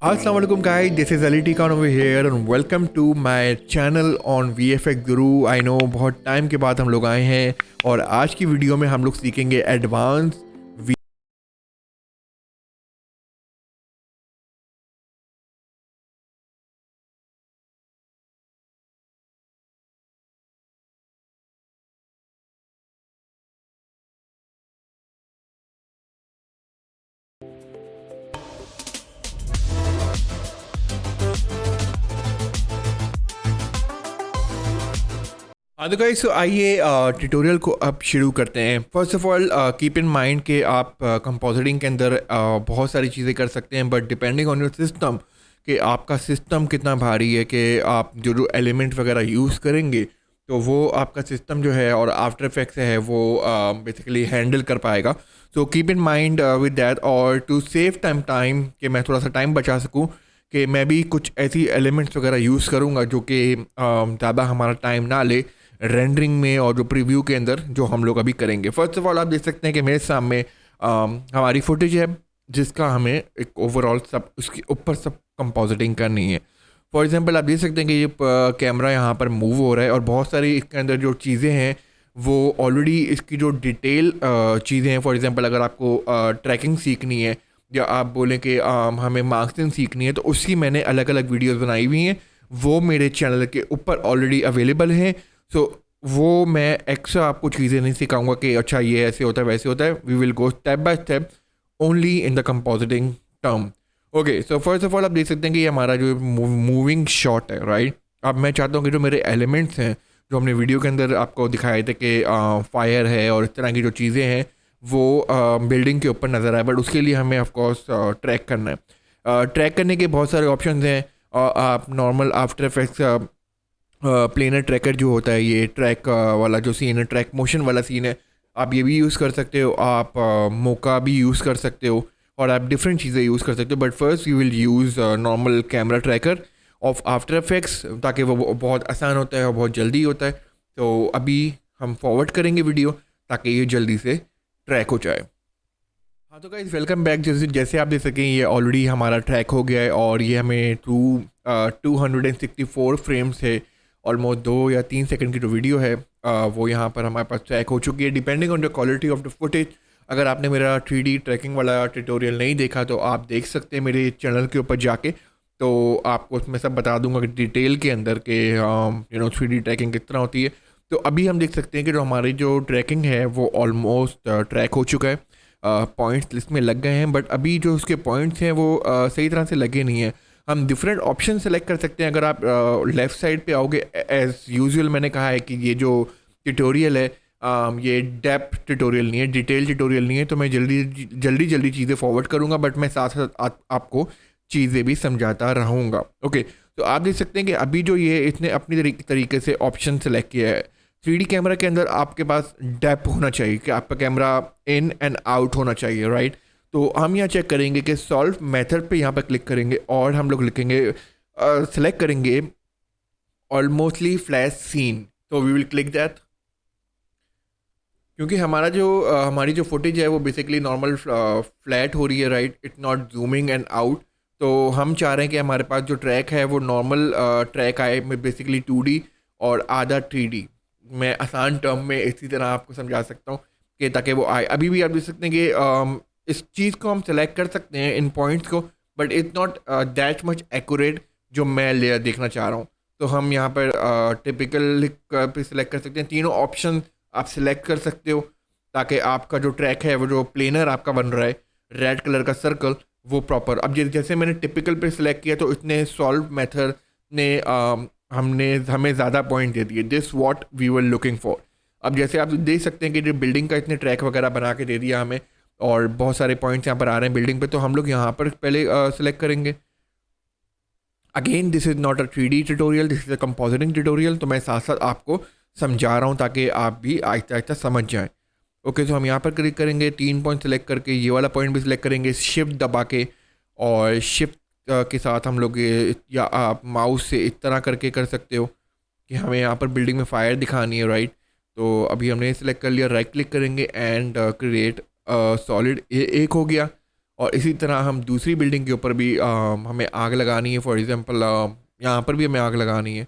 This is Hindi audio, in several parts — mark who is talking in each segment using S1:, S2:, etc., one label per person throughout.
S1: Assalamu alaikum guys, this is Ali T Khan over here and welcome to my channel on VFX Guru। I know बहुत टाइम के बाद हम लोग आए हैं और आज की वीडियो में हम लोग सीखेंगे एडवांस हाँ तो गाइस, आइए ट्यूटोरियल को अब शुरू करते हैं। First of all keep in mind कि आप कंपोजिटिंग के अंदर बहुत सारी चीज़ें कर सकते हैं, but depending on your system कि आपका सिस्टम कितना भारी है कि आप जो एलिमेंट वगैरह यूज़ करेंगे तो वो आपका सिस्टम जो है और आफ्टर इफेक्ट्स है वो बेसिकली हैंडल कर पाएगा। So keep in mind with that, और टू सेव टाइम कि मैं थोड़ा सा टाइम बचा सकूँ कि मैं भी कुछ ऐसी एलिमेंट्स वगैरह यूज़ करूँगा जो कि ज़्यादा हमारा टाइम ना ले रेंडरिंग में और जो प्रीव्यू के अंदर जो हम लोग अभी करेंगे। फर्स्ट ऑफ ऑल आप देख सकते हैं कि मेरे सामने हमारी फुटेज है जिसका हमें एक ओवरऑल सब उसके ऊपर सब कंपोजिटिंग करनी है। फॉर एग्जांपल आप देख सकते हैं कि ये कैमरा यहाँ पर मूव हो रहा है और बहुत सारी इसके अंदर जो चीज़ें हैं वो ऑलरेडी इसकी जो डिटेल चीज़ें हैं। फॉर एग्जांपल अगर आपको ट्रैकिंग सीखनी है या आप बोलें कि हमें मार्क्सिंग सीखनी है तो उसकी मैंने अलग अलग वीडियोज़ बनाई हुई हैं, वो मेरे चैनल के ऊपर ऑलरेडी अवेलेबल हैं। सो वो मैं एक्स्ट्रा आपको चीज़ें नहीं सिखाऊंगा कि अच्छा ये ऐसे होता है वैसे होता है। We will go step by step only in the compositing term. Okay, so first of all आप देख सकते हैं कि ये हमारा जो मूविंग शॉट है, राइट। अब मैं चाहता हूँ कि जो मेरे एलिमेंट्स हैं जो हमने वीडियो के अंदर आपको दिखाए थे कि फायर है और इस तरह की जो चीज़ें हैं वो बिल्डिंग के ऊपर नज़र आए, बट उसके लिए हमें ऑफकोर्स ट्रैक करना है। ट्रैक करने के बहुत सारे ऑप्शन हैं। आप normal after effects planar tracker जो होता है, ये ट्रैक वाला जो सीन है, ट्रैक मोशन वाला सीन है, आप ये भी यूज़ कर सकते हो। आप मोका भी यूज़ कर सकते हो और आप डिफरेंट चीज़ें यूज़ कर सकते हो। But first you will use normal camera tracker of after effects, ताकि वो बहुत आसान होता है और बहुत जल्दी होता है। तो अभी हम फॉरवर्ड करेंगे वीडियो ताकि ये जल्दी से ट्रैक हो जाए। हाँ तो गाइस, वेलकम बैक। जैसे आप देख सकें ये ऑलरेडी हमारा ट्रैक हो गया है और ये हमें 264 फ्रेम्स है, ऑलमोस्ट 2 या 3 सेकंड की जो वीडियो है वो यहाँ पर हमारे पास ट्रैक हो चुकी है। Depending on the quality of the footage, अगर आपने मेरा 3D ट्रैकिंग वाला ट्यूटोरियल नहीं देखा तो आप देख सकते हैं मेरे चैनल के ऊपर जाके, तो आपको उसमें सब बता दूंगा कि डिटेल के अंदर के 3D ट्रैकिंग किस तरह होती है। तो अभी हम देख सकते हैं कि जो हमारी जो ट्रैकिंग है वो ऑलमोस्ट ट्रैक हो चुका है। पॉइंट्स लिस्ट में लग गए हैं, बट अभी जो उसके पॉइंट्स हैं वो सही तरह से लगे नहीं हैं। हम डिफरेंट ऑप्शन सेलेक्ट कर सकते हैं। अगर आप लेफ़्ट साइड पे आओगे, एज़ यूजुअल मैंने कहा है कि ये जो ट्यूटोरियल है ये डेप्थ ट्यूटोरियल नहीं है, डिटेल ट्यूटोरियल नहीं है, तो मैं जल्दी चीज़ें फॉरवर्ड करूँगा, बट मैं साथ साथ आपको चीज़ें भी समझाता रहूँगा। ओके, तो आप देख सकते हैं कि अभी जो ये इसने अपनी तरीके से ऑप्शन सेलेक्ट किया है। 3D कैमरा के अंदर आपके पास डेप्थ होना चाहिए कि आपका कैमरा इन एंड आउट होना चाहिए, राइट। तो हम यहाँ चेक करेंगे कि सॉल्व मेथड पे यहाँ पर क्लिक करेंगे और हम लोग लिखेंगे सेलेक्ट करेंगे ऑलमोस्टली फ्लैश सीन। तो वी विल क्लिक दैट, क्योंकि हमारी जो फुटेज है वो बेसिकली नॉर्मल फ्लैट हो रही है, right. It's not zooming and out. तो हम चाह रहे हैं कि हमारे पास जो ट्रैक है वो नॉर्मल ट्रैक आए, बेसिकली 2D और आधा 3D। मैं आसान टर्म में इसी तरह आपको समझा सकता हूँ कि ताकि वो आए। अभी भी आप देख सकते हैं कि इस चीज़ को हम सेलेक्ट कर सकते हैं, इन पॉइंट्स को, but it's not that much accurate जो मैं लेयर देखना चाह रहा हूँ। तो हम यहाँ पर टिपिकल पे सिलेक्ट कर सकते हैं। तीनों ऑप्शन आप सिलेक्ट कर सकते हो ताकि आपका जो ट्रैक है वो जो प्लेनर आपका बन रहा है रेड कलर का सर्कल वो प्रॉपर। अब जैसे मैंने टिपिकल पे सिलेक्ट किया तो इतने सॉल्व मेथड ने हमें ज़्यादा पॉइंट दे दिए, this what we were looking for. अब जैसे आप देख सकते हैं कि जो बिल्डिंग का इतने ट्रैक वगैरह बना के दे दिया हमें और बहुत सारे पॉइंट्स यहाँ पर आ रहे हैं बिल्डिंग पे, तो हम लोग यहाँ पर पहले सेलेक्ट करेंगे। Again this is not a 3D tutorial, this is a compositing tutorial. तो मैं साथ साथ आपको समझा रहा हूँ ताकि आप भी आहिस्ता आहिस्ता समझ जाएं। ओके, तो हम यहाँ पर क्लिक करेंगे, 3 पॉइंट सेलेक्ट करके ये वाला पॉइंट भी सिलेक्ट करेंगे शिफ्ट दबा के, और शिफ्ट के साथ हम लोग या आप माउस से इस तरह करके कर सकते हो कि हमें यहाँ पर बिल्डिंग में फायर दिखानी है, राइट। तो अभी हमने सेलेक्ट कर लिया, राइट क्लिक करेंगे एंड क्रिएट सॉलिड, एक हो गया। और इसी तरह हम दूसरी बिल्डिंग के ऊपर भी हमें आग लगानी है। फॉर एग्जांपल यहाँ पर भी हमें आग लगानी है।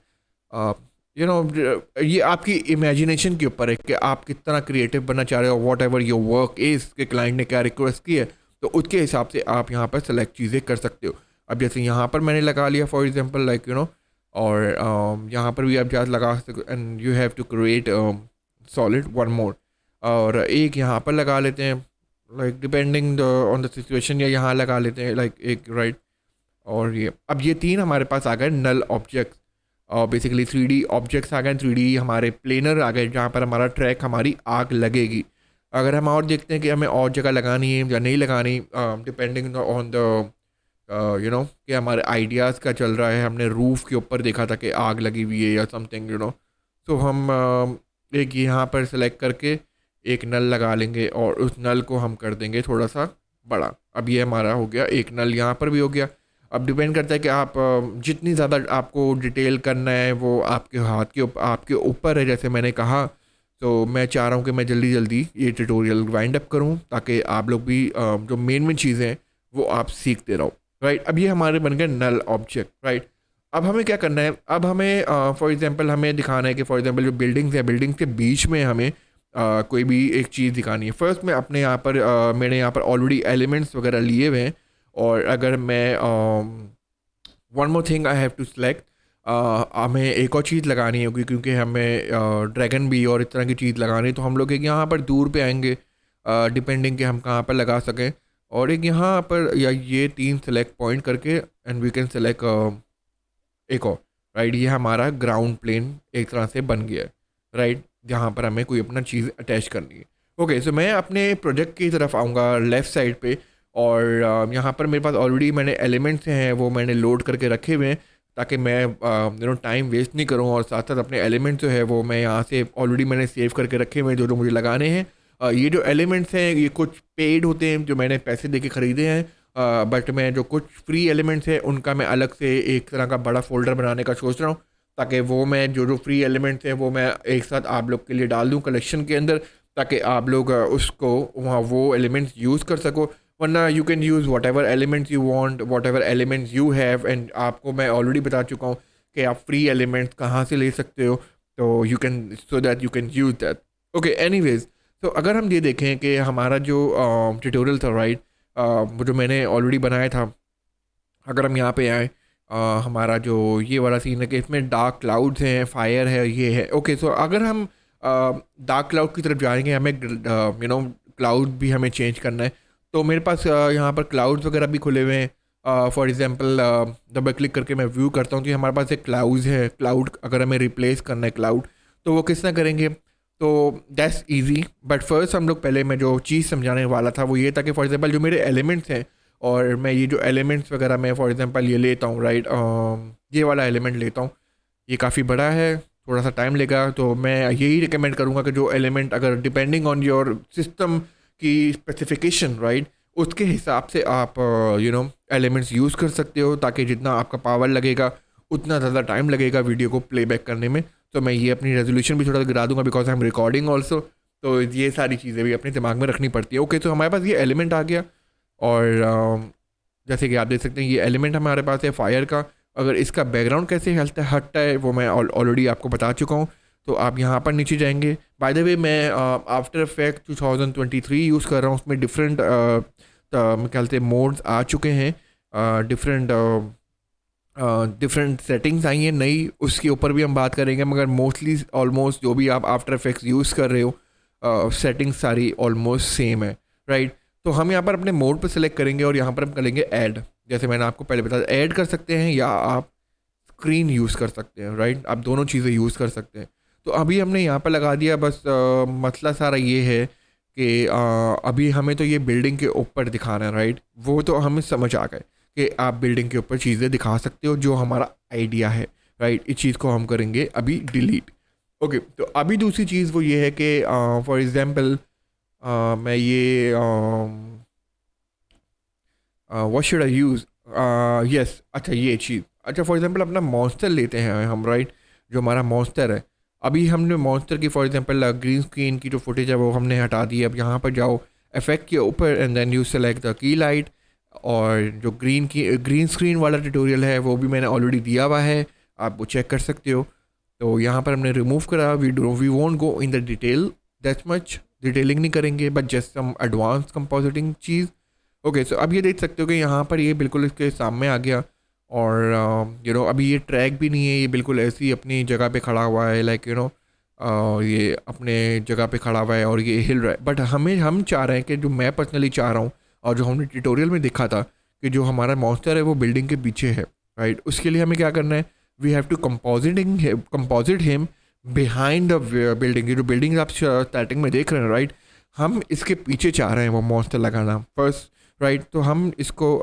S1: यू नो ये आपकी इमेजिनेशन के ऊपर है कि आप कितना क्रिएटिव बनना चाह रहे हो, what ever your work is कि क्लाइंट ने क्या रिक्वेस्ट की है, तो उसके हिसाब से आप यहाँ पर सेलेक्ट चीज़ें कर सकते हो। अब जैसे यहाँ पर मैंने लगा लिया फॉर एग्जांपल लाइक और यहाँ पर भी आप जहाँ लगा सकते, and you have to create solid one more, और एक यहाँ पर लगा लेते हैं like depending on the situation, या यहाँ लगा लेते हैं लाइक एक राइट। और ये अब ये तीन हमारे पास आ गए नल ऑब्जेक्ट्स, और बेसिकली 3D ऑब्जेक्ट्स आ गए, 3D हमारे प्लेनर आ गए जहाँ पर हमारा ट्रैक हमारी आग लगेगी। अगर हम और देखते हैं कि हमें और जगह लगानी है या नहीं लगानी, डिपेंडिंग ऑन द कि हमारे आइडियाज़ का चल रहा है। हमने रूफ़ के ऊपर देखा था कि आग लगी हुई है या समथिंग तो हम एक यहाँ पर सेलेक्ट करके एक नल लगा लेंगे और उस नल को हम कर देंगे थोड़ा सा बड़ा। अब ये हमारा हो गया एक नल, यहाँ पर भी हो गया। अब डिपेंड करता है कि आप जितनी ज़्यादा आपको डिटेल करना है वो आपके हाथ के आपके ऊपर है। जैसे मैंने कहा, तो मैं चाह रहा हूँ कि मैं जल्दी जल्दी ये ट्यूटोरियल वाइंड अप करूँ ताकि आप लोग भी जो मेन चीज़ें हैं वो आप सीखते रहो, राइट। अब ये हमारे बन गए नल ऑब्जेक्ट, राइट। अब हमें क्या करना है, अब हमें फॉर एग्जांपल हमें दिखाना है कि फॉर एग्जांपल जो बिल्डिंग्स है, बिल्डिंग के बीच में हमें कोई भी एक चीज़ दिखानी है। फर्स्ट मैं अपने यहाँ पर मैंने यहाँ पर ऑलरेडी एलिमेंट्स वगैरह लिए हुए हैं, और अगर मैं one more thing I have to select, हमें एक और चीज़ लगानी होगी क्योंकि हमें ड्रैगन भी और इस तरह की चीज़ लगानी है। तो हम लोग एक यहाँ पर दूर पे आएंगे डिपेंडिंग कि हम कहाँ पर लगा सकें, और एक यहाँ पर या ये तीन सेलेक्ट पॉइंट करके एंड वी कैन सेलेक्ट एक और, राइट। ये हमारा ग्राउंड प्लेन एक तरह से बन गया है, राइट, जहाँ पर हमें कोई अपना चीज़ अटैच करनी है। ओके, सो मैं अपने प्रोजेक्ट की तरफ आऊँगा लेफ़्ट साइड पे, और यहाँ पर मेरे पास ऑलरेडी मैंने एलिमेंट्स हैं वो मैंने लोड करके रखे हुए हैं ताकि मैं टाइम वेस्ट नहीं करूँ, और साथ साथ अपने एलिमेंट जो है वो मैं यहाँ से ऑलरेडी मैंने सेव करके रखे हुए हैं जो जो मुझे लगाने हैं। ये जो एलिमेंट्स हैं ये कुछ पेड होते हैं जो मैंने पैसे दे के ख़रीदे हैं, बट मैं जो कुछ फ्री एलिमेंट्स हैं उनका मैं अलग से एक तरह का बड़ा फोल्डर बनाने का सोच रहा हूँ, ताकि वो मैं जो जो फ्री एलिमेंट्स हैं वो मैं एक साथ आप लोग के लिए डाल दूँ कलेक्शन के अंदर, ताकि आप लोग उसको वहाँ वो एलिमेंट्स यूज़ कर सको। वरना you can use what ever elements you want, what ever elements you have, and आपको मैं ऑलरेडी बता चुका हूँ कि आप फ्री एलिमेंट्स कहाँ से ले सकते हो, तो you can so that you can use that. Okay, anyways, तो अगर हम ये देखें कि हमारा जो ट्यूटोरियल था, राइट, वो जो मैंने ऑलरेडी बनाया था, अगर हम यहाँ पे आए, हमारा जो ये वाला सीन है कि इसमें डार्क क्लाउड्स हैं, फायर है, ये है। ओके, सो अगर हम डार्क क्लाउड की तरफ जाएंगे, हमें क्लाउड भी हमें चेंज करना है, तो मेरे पास यहाँ पर क्लाउड्स वगैरह भी खुले हुए हैं। फॉर एग्जांपल डबल क्लिक करके मैं व्यू करता हूँ तो हमारे पास एक क्लाउड्स है। क्लाउड अगर हमें रिप्लेस करना है क्लाउड, तो वो किस तरह करेंगे, तो दैट्स इजी। बट फर्स्ट हम लोग पहले मैं जो चीज़ समझाने वाला था वो ये था कि फॉर एग्जांपल जो मेरे एलिमेंट्स हैं, और मैं ये जो एलिमेंट्स वगैरह मैं फॉर एग्जांपल ये लेता हूँ, राइट, ये वाला एलिमेंट लेता हूँ, ये काफ़ी बड़ा है, थोड़ा सा टाइम लेगा, तो मैं यही रिकमेंड करूँगा कि जो एलिमेंट अगर डिपेंडिंग ऑन योर सिस्टम की स्पेसिफिकेशन, राइट, उसके हिसाब से आप एलिमेंट्स यूज़ कर सकते हो, ताकि जितना आपका पावर लगेगा उतना ज़्यादा टाइम लगेगा वीडियो को प्लेबैक करने में। तो मैं ये अपनी रेजोल्यूशन भी थोड़ा सा गिरा दूंगा because I am recording also, तो ये सारी चीज़ें भी अपने दिमाग में रखनी पड़ती है। ओके, तो हमारे पास ये एलिमेंट आ गया, और जैसे कि आप देख सकते हैं ये एलिमेंट हमारे पास है फायर का। अगर इसका बैकग्राउंड कैसे हटता है वो मैं ऑलरेडी आपको बता चुका हूँ, तो आप यहाँ पर नीचे जाएंगे। बाय द वे, मैं आफ्टर इफेक्ट 2023 यूज़ कर रहा हूँ, उसमें डिफरेंट मेरे ख्याल से मोड्स आ चुके हैं, डिफरेंट सेटिंग्स आई हैं नई, उसके ऊपर भी हम बात करेंगे, मगर मोस्टली ऑलमोस्ट जो भी आप आफ्टर इफेक्ट्स यूज़ कर रहे हो सेटिंग्स सारी ऑलमोस्ट सेम है, राइट। तो हम यहाँ पर अपने मोड पर सिलेक्ट करेंगे और यहाँ पर हम करेंगे ऐड। जैसे मैंने आपको पहले बताया, ऐड कर सकते हैं या आप स्क्रीन यूज़ कर सकते हैं, राइट, आप दोनों चीज़ें यूज़ कर सकते हैं। तो अभी हमने यहाँ पर लगा दिया, बस मसला सारा ये है कि अभी हमें तो ये बिल्डिंग के ऊपर दिखाना है, राइट, वो तो हमें समझ आ गए कि आप बिल्डिंग के ऊपर चीज़ें दिखा सकते हो जो हमारा आइडिया है, राइट। इस चीज़ को हम करेंगे अभी डिलीट। ओके, तो अभी दूसरी चीज़ वो ये है कि फॉर एग्जांपल मैं ये what should I use, yes, अच्छा ये चीज़, अच्छा फॉर एग्जांपल अपना मॉन्स्टर लेते हैं हम, राइट, जो हमारा मॉन्स्टर है। अभी हमने मॉन्स्टर की फॉर एग्जांपल ग्रीन स्क्रीन की जो फुटेज है वो हमने हटा दी है। अब यहाँ पर जाओ इफेक्ट के ऊपर and then you select the key light, और जो ग्रीन स्क्रीन वाला ट्यूटोरियल है वो भी मैंने ऑलरेडी दिया हुआ है, आप वो चेक कर सकते हो। तो यहाँ पर हमने रिमूव करा, we won't go in the detail, that much detailing नहीं करेंगे, but just some advance compositing चीज़। ओके, सो अब ये देख सकते हो कि यहाँ पर ये बिल्कुल इसके सामने आ गया, और अभी ये ट्रैक भी नहीं है, ये बिल्कुल ऐसे ही अपनी जगह पे खड़ा हुआ है, लाइक ये अपने जगह पे खड़ा हुआ है और ये हिल रहा है। बट हम चाह रहे हैं कि जो मैं पर्सनली चाह रहा हूँ और जो हमने ट्यूटोरियल में देखा था कि जो हमारा मॉन्स्टर है वो बिल्डिंग के पीछे है, राइट। उसके लिए हमें क्या करना है, we have to composite him behind the building. ये जो बिल्डिंग आप स्टार्टिंग में देख रहे हैं, राइट, हम इसके पीछे चाह रहे हैं वो मॉन्स्टर लगाना फर्स्ट, राइट। तो हम इसको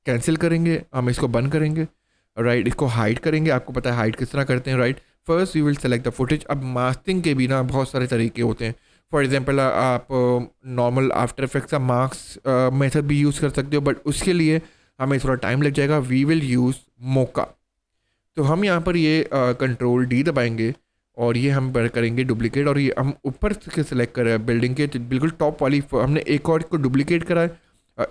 S1: कैंसिल करेंगे, हम इसको बंद करेंगे, राइट। इसको हाइड करेंगे, आपको पता है हाइड किस तरह करते हैं, right. First you will select the footage. अब मास्किंग के भी ना बहुत सारे तरीके होते हैं। फॉर एग्जांपल आप नॉर्मल आफ्टर इफेक्ट्स का मार्क्स मेथड भी यूज़ कर सकते हो, बट उसके लिए हमें थोड़ा टाइम लग जाएगा। वी विल यूज़ मोका। तो हम यहाँ पर ये कंट्रोल डी दबाएंगे और ये हम करेंगे डुप्लीकेट, और ये हम ऊपर से सिलेक्ट करें बिल्डिंग के बिल्कुल टॉप वाली, हमने एक और को डुप्लीकेट करा है,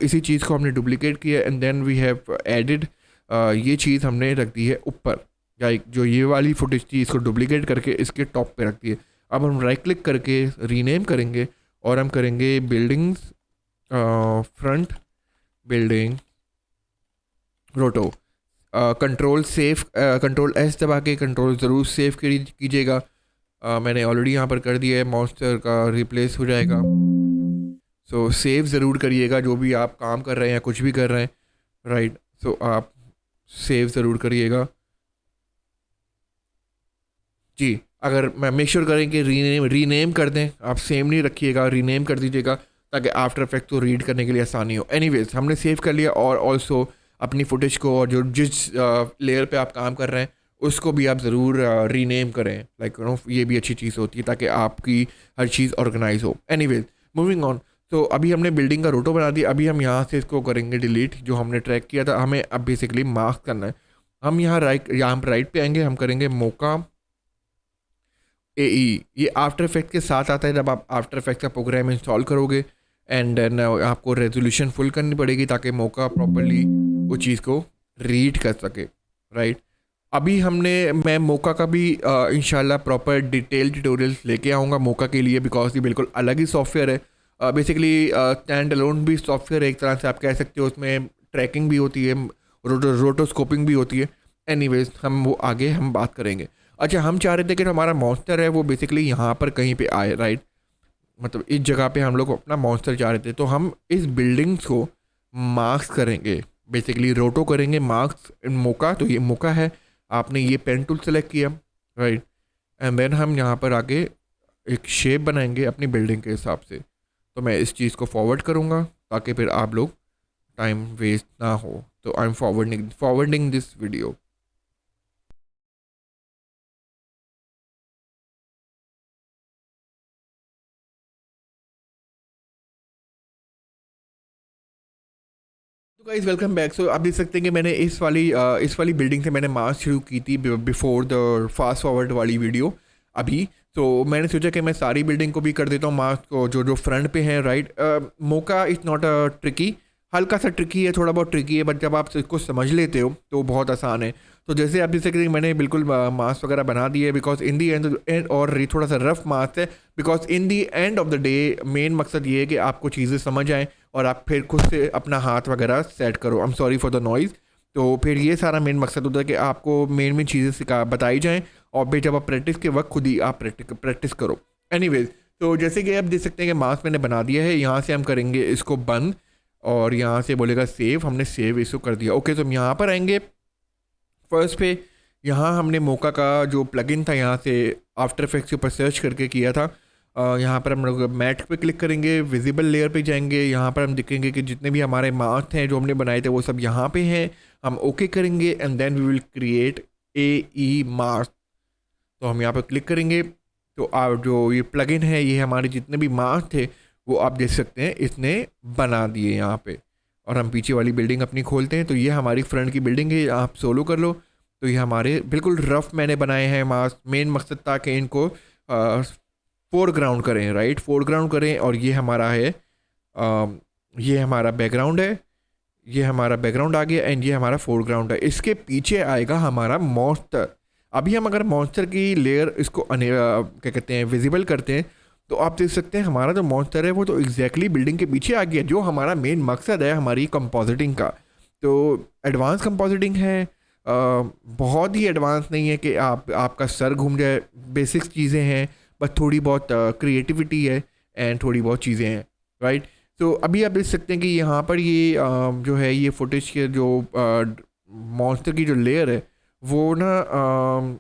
S1: इसी चीज़ को हमने डुप्लीकेट किया, and then we have added, ये चीज़ हमने रख दी है ऊपर, लाइक जो ये वाली फुटेज थी इसको डुप्लीकेट करके इसके टॉप पे रख दी है। अब हम राइट क्लिक करके रीनेम करेंगे और हम करेंगे बिल्डिंग्स फ्रंट बिल्डिंग रोटो। कंट्रोल सेव, कंट्रोल एस दबा के कंट्रोल ज़रूर सेव कीजिएगा। मैंने ऑलरेडी यहाँ पर कर दिया है, मॉन्स्टर का रिप्लेस हो जाएगा। सो सेव ज़रूर करिएगा, जो भी आप काम कर रहे हैं, कुछ भी कर रहे हैं, राइट। सो आप सेव ज़रूर करिएगा जी। अगर मैं मेक श्योर करें कि रीनेम कर दें, आप सेम नहीं रखिएगा, रीनेम कर दीजिएगा ताकि आफ्टर इफेक्ट को रीड करने के लिए आसानी हो। एनीवेज हमने सेव कर लिया, और ऑल्सो अपनी फुटेज को और जो जिस लेयर पे आप काम कर रहे हैं उसको भी आप ज़रूर रीनेम करें, लाइक ये भी अच्छी चीज़ होती है ताकि आपकी हर चीज़ ऑर्गेनाइज हो। Anyways moving on. तो अभी हमने बिल्डिंग का रोटो बना दिया, अभी हम यहाँ से इसको करेंगे डिलीट, जो हमने ट्रैक किया था। हमें अब बेसिकली मार्क करना है। हम यहाँ राइट पे आएंगे, हम करेंगे मोका AE। ये आफ्टर इफेक्ट के साथ आता है जब आप आफ्टर इफेक्ट का प्रोग्राम इंस्टॉल करोगे, एंड देन आपको रेजोल्यूशन फुल करनी पड़ेगी ताकि मौका प्रॉपरली वो चीज़ को रीड कर सके, राइट। अभी मैं मौका का भी इंशाल्लाह प्रॉपर डिटेल ट्यूटोरियल्स लेके आऊँगा मौका के लिए, बिकॉज ये बिल्कुल अलग ही सॉफ्टवेयर है। बेसिकली स्टैंड अलोन भी सॉफ्टवेयर है एक तरह से, आप कह सकते हो। उसमें ट्रैकिंग भी होती है, रोटोस्कोपिंग भी होती है। एनीवेज हम वो आगे हम बात करेंगे। अच्छा, हम चाह रहे थे कि जो हमारा मॉन्स्टर है वो बेसिकली यहाँ पर कहीं पे आए, राइट। मतलब इस जगह पे हम लोग अपना मॉन्स्टर चाह रहे थे, तो हम इस बिल्डिंग्स को मार्क्स करेंगे, बेसिकली रोटो करेंगे मार्क्स मोका। तो ये मोका है, आपने ये पेन टूल सेलेक्ट किया, राइट, एंड देन हम यहाँ पर आगे एक शेप बनाएंगे अपनी बिल्डिंग के हिसाब से। तो मैं इस चीज़ को फॉरवर्ड करूँगा ताकि फिर आप लोग टाइम वेस्ट ना हो। तो I am forwarding this video. तो गाइस वेलकम बैक। सो आप देख सकते हैं कि मैंने इस वाली बिल्डिंग से मैंने मार्च शुरू की थी बिफोर द फास्ट फॉरवर्ड वाली वीडियो अभी। तो मैंने सोचा कि मैं सारी बिल्डिंग को भी कर देता हूँ मार्क्स को, जो जो फ्रंट पे हैं, right. Mocha is not a tricky, हल्का सा ट्रिकी है, थोड़ा बहुत ट्रिकी है, बट जब आप इसको समझ लेते हो तो बहुत आसान है। तो जैसे आप देख सकते हैं मैंने बिल्कुल मास्क वगैरह बना दिए, बिकॉज इन दी एंड और ये थोड़ा सा रफ मास्क है, because in the end of the day main मकसद ये है कि आपको चीज़ें समझ आएँ और आप फिर खुद से अपना हाथ वगैरह सेट करो। I am sorry for the noise. तो फिर ये सारा मेन मकसद होता है कि आपको मेन चीज़ें बताई जाएँ, और फिर जब आप प्रैक्टिस के वक्त खुद ही आप प्रैक्टिस करो। एनीवेज, तो जैसे कि आप देख सकते हैं कि मास्क मैंने बना दिया है। यहाँ से हम करेंगे इसको बंद, और यहाँ से बोलेगा सेव, हमने सेव इसको कर दिया। ओके, तो हम यहाँ पर आएंगे फर्स्ट पे। यहाँ हमने मोका का जो प्लगइन था यहाँ से आफ्टर इफेक्ट्स के ऊपर सर्च करके किया था। यहाँ पर हम लोग मैट पे क्लिक करेंगे, विजिबल लेयर पे जाएंगे, यहाँ पर हम देखेंगे कि जितने भी हमारे मास्क हैं जो हमने बनाए थे वो सब यहाँ पे हैं। हम ओके करेंगे, and then we will create AE mask. तो हम यहाँ पर क्लिक करेंगे, तो आप जो ये प्लगइन है ये हमारे जितने भी मास्क थे वो आप देख सकते हैं इसने बना दिए यहाँ पे। और हम पीछे वाली बिल्डिंग अपनी खोलते हैं, तो ये हमारी फ्रंट की बिल्डिंग है, आप सोलो कर लो। तो ये हमारे बिल्कुल रफ मैंने बनाए हैं मास्क। मेन मकसद था कि इनको फोरग्राउंड करें, राइट, फोरग्राउंड करें। और ये हमारा है, ये हमारा बैकग्राउंड है, ये हमारा बैकग्राउंड आ गया एंड ये हमारा फोरग्राउंड है। इसके पीछे आएगा हमारा मॉन्स्टर। अभी हम अगर मॉन्स्टर की लेयर इसको क्या कहते हैं विजिबल करते हैं तो आप देख सकते हैं हमारा जो मॉन्स्टर है वो तो एग्जैक्टली बिल्डिंग के पीछे आ गया, जो हमारा मेन मकसद है हमारी कंपोजिटिंग का। तो एडवांस कंपोजिटिंग है, बहुत ही एडवांस नहीं है कि आपका सर घूम जाए, बेसिक्स चीज़ें हैं, बस थोड़ी बहुत क्रिएटिविटी है एंड थोड़ी बहुत चीज़ें हैं, राइट। तो अभी आप देख सकते हैं कि यहाँ पर ये जो है ये फुटेज के जो मॉन्स्टर की जो लेयर है वो ना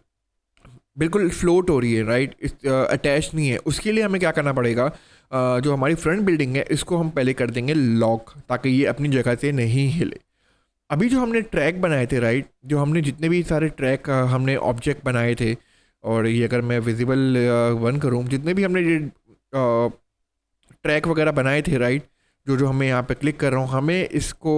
S1: बिल्कुल फ्लोट हो रही है, राइट, अटैच नहीं है। उसके लिए हमें क्या करना पड़ेगा, जो हमारी फ्रंट बिल्डिंग है इसको हम पहले कर देंगे लॉक, ताकि ये अपनी जगह से नहीं हिले। अभी जो हमने ट्रैक बनाए थे, राइट, जो हमने जितने भी सारे ट्रैक हमने ऑब्जेक्ट बनाए थे, और ये अगर मैं विजिबल वन करूँ, जितने भी हमने ये ट्रैक वगैरह बनाए थे, राइट, जो जो हमें यहाँ पे क्लिक कर रहा हूँ, हमें इसको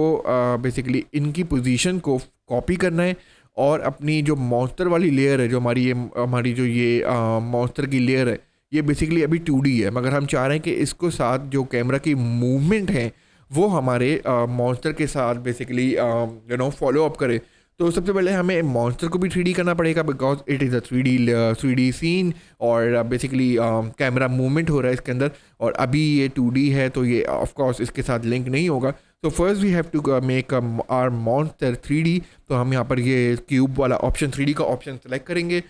S1: बेसिकली इनकी पोजीशन को कॉपी करना है और अपनी जो मॉन्स्टर वाली लेयर है, जो हमारी जो ये मॉन्स्टर की लेयर है, ये बेसिकली अभी 2D है, मगर हम चाह रहे हैं कि इसको साथ जो कैमरा की मूवमेंट है वो हमारे मॉन्स्टर के साथ बेसिकली फॉलो अप करे। तो सबसे पहले हमें मॉन्स्टर को भी 3D करना पड़ेगा, because it is a 3D scene, और बेसिकली कैमरा मूवमेंट हो रहा है इसके अंदर, और अभी ये 2D है तो ये ऑफ कोर्स इसके साथ लिंक नहीं होगा। तो first we have to make our monster 3D। तो हम यहाँ पर ये क्यूब वाला ऑप्शन 3D का ऑप्शन सेलेक्ट करेंगे,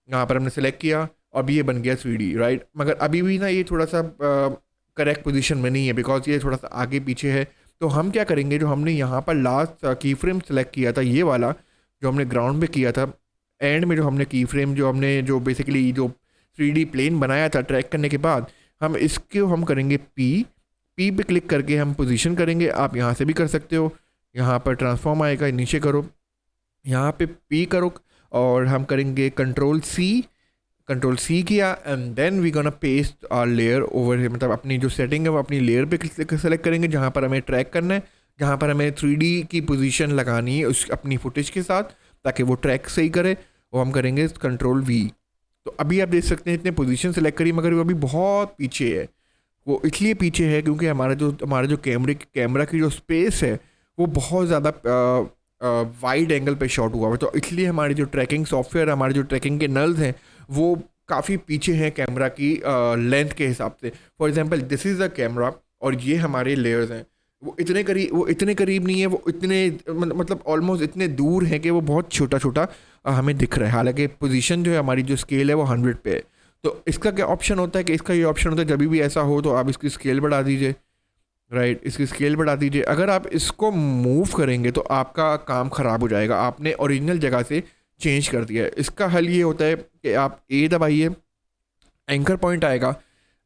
S1: यहाँ पर हमने सेलेक्ट किया, अब ये बन गया 3D, राइट। मगर अभी भी ना ये थोड़ा सा करेक्ट पोजीशन में नहीं है, बिकॉज ये थोड़ा सा आगे पीछे है। तो हम क्या करेंगे, जो हमने यहाँ पर लास्ट की फ्रेम सेलेक्ट किया था, ये वाला जो हमने ग्राउंड पे किया था, एंड में जो हमने की फ्रेम जो हमने जो बेसिकली जो 3D प्लेन बनाया था ट्रैक करने के बाद, हम इसको हम करेंगे पी पे क्लिक करके हम पोजीशन करेंगे। आप यहाँ से भी कर सकते हो, यहाँ पर ट्रांसफॉर्म आएगा, नीचे करो, यहाँ पे पी करो, और हम करेंगे कंट्रोल सी किया, and then we gonna paste our layer over है, मतलब अपनी जो सेटिंग है वो अपनी लेयर पे सेलेक्ट करेंगे जहाँ पर हमें ट्रैक करना है, जहाँ पर हमें 3D की पोजीशन लगानी है उस अपनी फुटेज के साथ, ताकि वो ट्रैक सही करे। वो हम करेंगे कंट्रोल V। तो अभी आप देख सकते हैं इतने पोजीशन सेलेक्ट करी, मगर वो अभी बहुत पीछे है। वो इसलिए पीछे है क्योंकि हमारा जो कैमरा की जो स्पेस है वो बहुत ज़्यादा वाइड एंगल पे शॉट हुआ है, तो इसलिए हमारी जो ट्रैकिंग सॉफ्टवेयर, हमारे जो ट्रैकिंग के नल्स हैं वो काफ़ी पीछे हैं कैमरा की लेंथ के हिसाब से। For example this is the camera और ये हमारे लेयर्स हैं, वो इतने करीब नहीं है, वो इतने मतलब ऑलमोस्ट इतने दूर हैं कि वो बहुत छोटा छोटा हमें दिख रहा है। हालांकि पोजीशन जो है हमारी जो स्केल है वो 100 पे है। तो इसका क्या ऑप्शन होता है कि इसका ये ऑप्शन होता है जब भी ऐसा हो तो आप इसकी स्केल बढ़ा दीजिए, राइट, इसकी स्केल बढ़ा दीजिए। अगर आप इसको मूव करेंगे तो आपका काम ख़राब हो जाएगा, आपने ओरिजिनल जगह से चेंज कर दिया है। इसका हल ये होता है कि आप ए दबाइए, एंकर पॉइंट आएगा,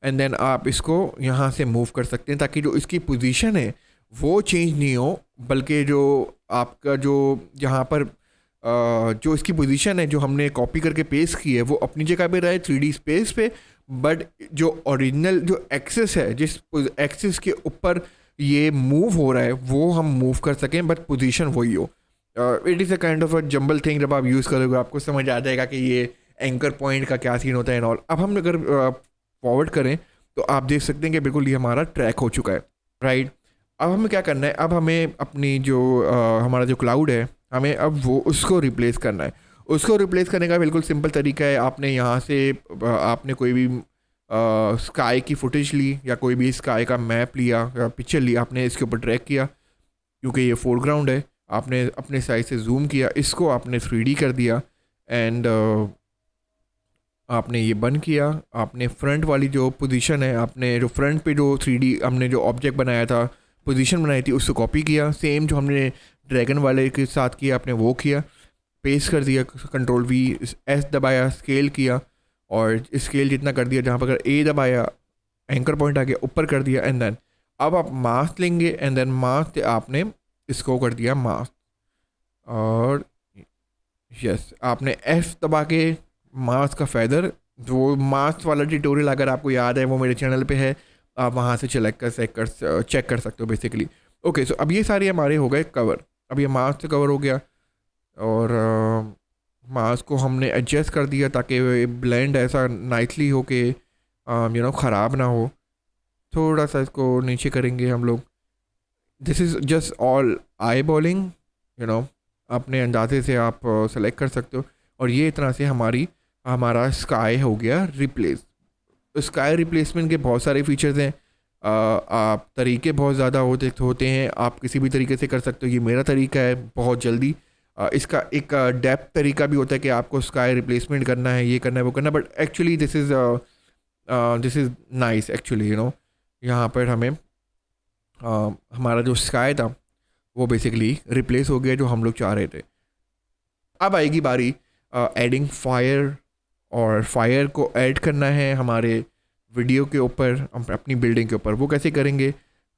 S1: एंड देन आप इसको यहाँ से मूव कर सकते हैं, ताकि जो इसकी पोजीशन है वो चेंज नहीं हो, बल्कि जो आपका जो यहाँ पर जो इसकी पोजीशन है जो हमने कॉपी करके पेस्ट की है वो अपनी जगह पे रहे 3D स्पेस पे, बट जो ओरिजिनल जो एक्सिस है, जिस एक्सिस के ऊपर ये मूव हो रहा है वो हम मूव कर सकें, बट पोजीशन वही हो। It is a kind of a jumble thing. जब आप यूज़ करोगे आपको समझ आ जाएगा कि ये एंकर पॉइंट का क्या सीन होता है एंड ऑल। अब हम अगर फॉरवर्ड करें तो आप देख सकते हैं कि बिल्कुल ये हमारा ट्रैक हो चुका है, राइट। अब हमें क्या करना है, अब हमें अपनी जो हमारा जो क्लाउड है हमें अब वो उसको रिप्लेस करना है। उसको रिप्लेस करने का बिल्कुल सिंपल तरीका है, आपने यहाँ से आपने कोई भी स्काई की फुटेज ली या कोई भी स्काई का मैप लिया या पिक्चर ली, आपने इसके ऊपर ट्रैक किया, क्योंकि ये फोरग्राउंड है, आपने अपने साइज से जूम किया, इसको आपने 3D कर दिया, एंड आपने ये बंद किया। आपने फ्रंट वाली जो पोजीशन है, आपने जो फ्रंट पे जो 3D हमने जो ऑब्जेक्ट बनाया था, पोजीशन बनाई थी, उसको कॉपी किया, सेम जो हमने ड्रैगन वाले के साथ किया आपने वो किया, पेस्ट कर दिया, कंट्रोल V S दबाया, स्केल किया, और स्केल जितना कर दिया, जहाँ पर अगर A दबाया एंकर पॉइंट आ गया, ऊपर कर दिया, एंड देन अब आप मास्क लेंगे, एंड देन मास्क आपने इसको कर दिया मास्क, और यस आपने F दबा के मास्क का फैदर, जो मास्क वाला ट्यूटोरियल अगर आपको याद है वो मेरे चैनल पे है, आप वहाँ से चेक कर सकते हो बेसिकली। ओके, सो अब ये सारे हमारे हो गए कवर। अब ये मास्क से कवर हो गया, और मास्क को हमने एडजस्ट कर दिया ताकि ब्लेंड ऐसा नाइसली हो के ख़राब ना हो। थोड़ा सा इसको नीचे करेंगे हम लोग। This is just all I bowling, अपने अंदाजे से आप सेलेक्ट कर सकते हो। और ये तरह से हमारा स्काई हो गया रिप्लेस। स्काई रिप्लेसमेंट के बहुत सारे फीचर्स हैं। आप तरीके बहुत ज़्यादा होते हैं, आप किसी भी तरीके से कर सकते हो। ये मेरा तरीका है बहुत जल्दी। इसका एक डेप्थ तरीका भी होता है कि आपको स्काई रिप्लेसमेंट करना है, ये करना है, वो करना है, but actually this is nice actually. यहाँ पर हमें हमारा जो स्काई था वो बेसिकली रिप्लेस हो गया जो हम लोग चाह रहे थे। अब आएगी बारी एडिंग फायर, और फायर को ऐड करना है हमारे वीडियो के ऊपर, अपनी बिल्डिंग के ऊपर। वो कैसे करेंगे?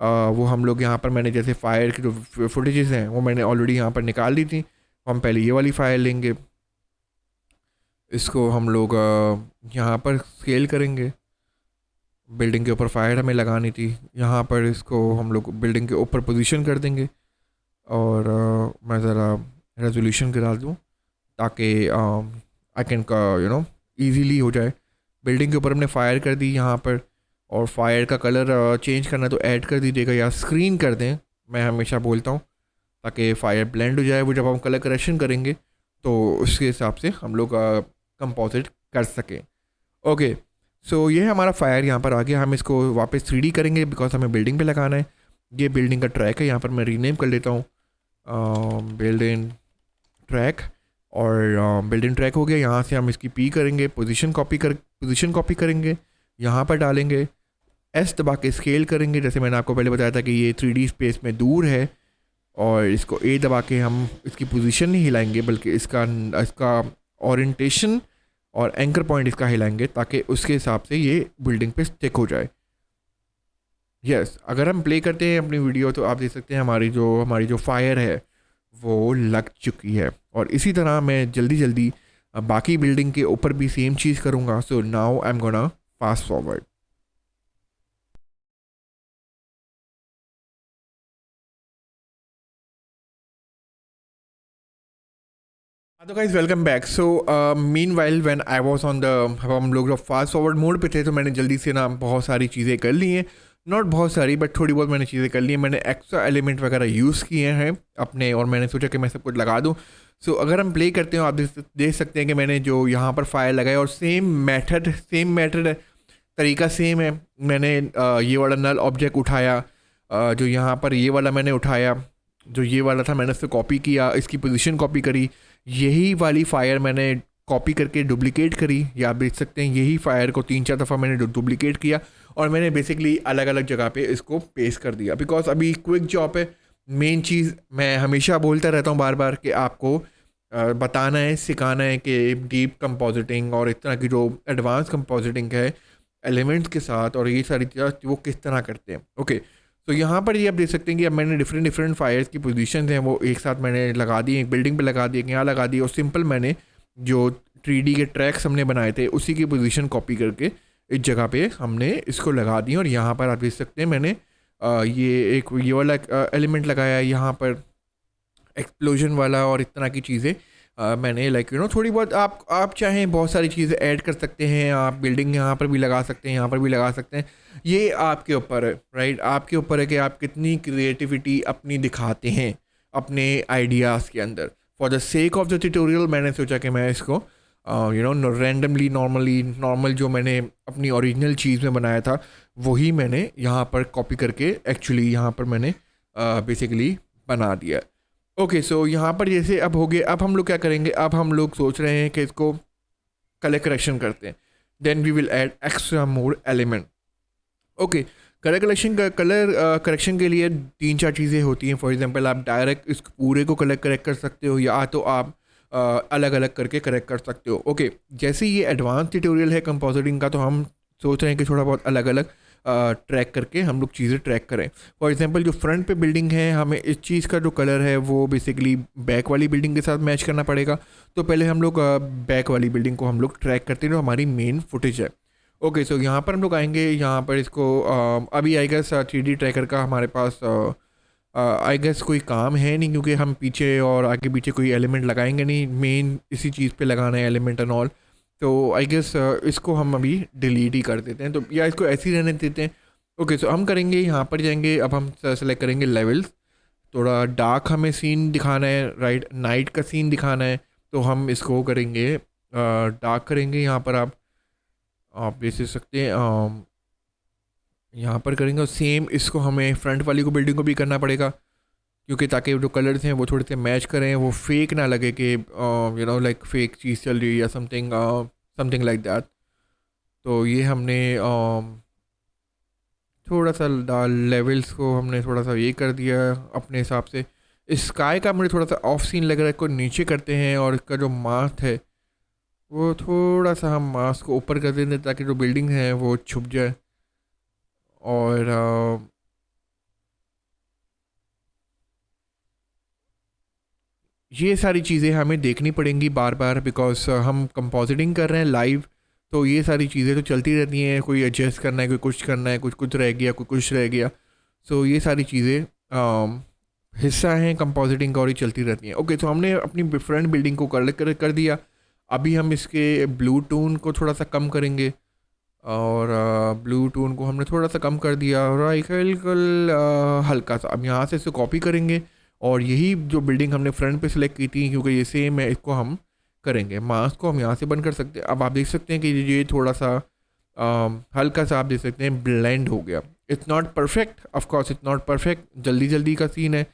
S1: वो हम लोग यहाँ पर, मैंने जैसे फायर की जो फुटेजेस हैं वो मैंने ऑलरेडी यहाँ पर निकाल दी थी। हम पहले ये वाली फायर लेंगे, इसको हम लोग यहाँ पर स्केल करेंगे। बिल्डिंग के ऊपर फायर हमें लगानी थी, यहाँ पर इसको हम लोग बिल्डिंग के ऊपर पोजीशन कर देंगे। और मैं ज़रा रेजोल्यूशन गिरा दूँ ताकि आई कैन ईजीली हो जाए। बिल्डिंग के ऊपर हमने फायर कर दी यहाँ पर, और फायर का कलर चेंज करना तो ऐड कर दीजिएगा या स्क्रीन कर दें, मैं हमेशा बोलता हूँ, ताकि फायर ब्लेंड हो जाए। वो जब हम कलर करेक्शन करेंगे तो उसके हिसाब से हम लोग कंपोजिट कर सकें। ओके, सो ये हमारा फायर यहाँ पर आ गया। हम इसको वापस 3D करेंगे बिकॉज हमें बिल्डिंग पे लगाना है। ये बिल्डिंग का ट्रैक है, यहाँ पर मैं रीनेम कर लेता हूँ बिल्डिंग ट्रैक। और बिल्डिंग ट्रैक हो गया। यहाँ से हम इसकी पी करेंगे, पोजीशन कॉपी करेंगे, यहाँ पर डालेंगे, एस दबा के स्केल करेंगे। जैसे मैंने आपको पहले बताया था कि ये 3D स्पेस में दूर है, और इसको ए दबा के हम इसकी पोजीशन नहीं हिलाएंगे बल्कि इसका ओरिएंटेशन और एंकर पॉइंट इसका हिलाएंगे ताकि उसके हिसाब से ये बिल्डिंग पे स्टिक हो जाए। यस, अगर हम प्ले करते हैं अपनी वीडियो तो आप देख सकते हैं हमारी जो फायर है वो लग चुकी है। और इसी तरह मैं जल्दी बाकी बिल्डिंग के ऊपर भी सेम चीज़ करूँगा। So now I am gonna fast forward. तो guys welcome back. So meanwhile when I was on the, हम लोग जब फास्ट फॉरवर्ड मोड पे थे तो मैंने जल्दी से ना बहुत सारी चीज़ें कर ली हैं। नॉट बहुत सारी बट थोड़ी बहुत मैंने चीज़ें कर ली हैं। मैंने एक्स्ट्रा एलिमेंट वगैरह यूज़ किए हैं अपने, और मैंने सोचा कि मैं सब कुछ लगा दूँ। सो अगर हम प्ले करते हो आप देख सकते हैं कि मैंने जो यहाँ पर फायर लगाया, और सेम मेथड तरीका सेम है। मैंने ये वाला नल ऑब्जेक्ट उठाया, जो यहाँ पर ये वाला मैंने उठाया, जो ये वाला था मैंने उससे कॉपी किया, इसकी पोजीशन कॉपी करी, यही वाली फायर मैंने कॉपी करके डुप्लिकेट करी। या आप देख सकते हैं यही फायर को 3-4 दफ़ा मैंने डुप्लिकेट किया, और मैंने बेसिकली अलग अलग जगह पे इसको पेस्ट कर दिया। बिकॉज अभी क्विक जॉब है। मेन चीज़ मैं हमेशा बोलता रहता हूँ बार बार कि आपको बताना है, सिखाना है कि डीप कंपोजिटिंग और इस तरह की जो एडवांस कंपोजिटिंग है एलिमेंट्स के साथ, और ये सारी चीज़ें वो किस तरह करते हैं। ओके, तो यहाँ पर ये आप देख सकते हैं कि अब मैंने डिफरेंट फायर्स की पोजीशंस हैं वो एक साथ मैंने लगा दी, एक बिल्डिंग पे लगा दी, एक यहाँ लगा दी, और सिंपल मैंने जो 3D के ट्रैक्स हमने बनाए थे उसी की पोजीशन कॉपी करके इस जगह पे हमने इसको लगा दी। और यहाँ पर आप देख सकते हैं मैंने ये वाला एलिमेंट लगाया है यहाँ पर, एक्सप्लोजन वाला, और इस तरह की चीज़ें मैंने थोड़ी बहुत आप चाहें बहुत सारी चीज़ें ऐड कर सकते हैं। आप बिल्डिंग यहाँ पर भी लगा सकते हैं, यहाँ पर भी लगा सकते हैं। ये आपके ऊपर है, राइट? आपके ऊपर है कि आप कितनी क्रिएटिविटी अपनी दिखाते हैं अपने आइडियाज़ के अंदर। For the sake of the tutorial मैंने सोचा कि मैं इसको रैंडमली नॉर्मल जो मैंने अपनी ओरिजिनल चीज़ में बनाया था वही मैंने यहाँ पर कॉपी करके एक्चुअली यहाँ पर मैंने बेसिकली बना दिया। ओके, सो यहाँ पर जैसे अब हो गए। अब हम लोग क्या करेंगे? अब हम लोग सोच रहे हैं कि इसको कलर करेक्शन करते हैं। Then we will add extra more element. Okay, colour correction के लिए 3-4 चीज़ें होती हैं। फॉर एग्जांपल आप डायरेक्ट इस पूरे को कलर करेक्ट कर सकते हो, या तो आप अलग अलग करके करेक्ट कर सकते हो। ओके, जैसे ये एडवांस ट्यूटोरियल है कंपोजिटिंग का, तो हम सोच रहे हैं कि थोड़ा बहुत अलग अलग ट्रैक करके हम लोग चीज़ें ट्रैक करें। फॉर एग्जांपल जो फ्रंट पे बिल्डिंग है, हमें इस चीज़ का जो कलर है वो बेसिकली बैक वाली बिल्डिंग के साथ मैच करना पड़ेगा। तो पहले हम लोग बैक वाली बिल्डिंग को हम लोग ट्रैक करते हैं जो हमारी मेन फुटेज है। ओके, सो यहाँ पर हम लोग आएंगे, यहाँ पर इसको अभी आई गेस 3D ट्रैकर का हमारे पास आई गेस कोई काम है नहीं, क्योंकि हम पीछे और आगे पीछे कोई एलिमेंट लगाएंगे नहीं। मेन इसी चीज़ पे लगाना है एलिमेंट एंड ऑल। तो आई गेस इसको हम अभी डिलीट ही कर देते हैं, तो या इसको ऐसे ही रहने देते हैं। ओके, सो हम करेंगे यहाँ पर जाएंगे, अब हम सेलेक्ट करेंगे लेवल्स। थोड़ा डार्क हमें सीन दिखाना है, राइट, नाइट का सीन दिखाना है, तो हम इसको करेंगे डार्क करेंगे। यहाँ पर आप देख सकते हैं यहाँ पर करेंगे, और सेम इसको हमें फ्रंट वाली को बिल्डिंग को भी करना पड़ेगा, क्योंकि ताकि जो कलर्स हैं वो थोड़े से मैच करें, वो फेक ना लगे कि लाइक फेक चीज़ चल रही है या समथिंग समथिंग लाइक दैट। तो ये हमने थोड़ा सा लेवल्स को हमने थोड़ा सा ये कर दिया अपने हिसाब से। स्काई का मुझे थोड़ा सा ऑफ सीन लग रहा है, को नीचे करते हैं, और इसका जो मास्क है वो थोड़ा सा हम मास्क को ऊपर कर देंगे ताकि जो बिल्डिंग है वो छुप जाए। और ये सारी चीज़ें हमें देखनी पड़ेंगी बार बार, बिकॉज हम कंपोजिटिंग कर रहे हैं लाइव, तो ये सारी चीज़ें तो चलती रहती हैं, कोई एडजस्ट करना है, कोई कुछ करना है, कुछ कुछ रह गया, कोई कुछ रह गया। सो ये सारी चीज़ें हिस्सा हैं कंपोजिटिंग का, और ये चलती रहती हैं। ओके, तो हमने अपनी फ्रंट बिल्डिंग को कर दिया। अभी हम इसके ब्लू टोन को थोड़ा सा कम करेंगे, और ब्लू टोन को हमने थोड़ा सा कम कर दिया, और बिल्कुल हल्का सा अब यहाँ से इसे कॉपी करेंगे, और यही जो बिल्डिंग हमने फ्रंट पे सिलेक्ट की थी, क्योंकि ये सेम है, इसको हम करेंगे। मास्क को हम यहाँ से बंद कर सकते हैं। अब आप देख सकते हैं कि ये थोड़ा सा हल्का सा आप देख सकते हैं ब्लेंड हो गया। It's not perfect, of course it's not perfect, जल्दी जल्दी का सीन है,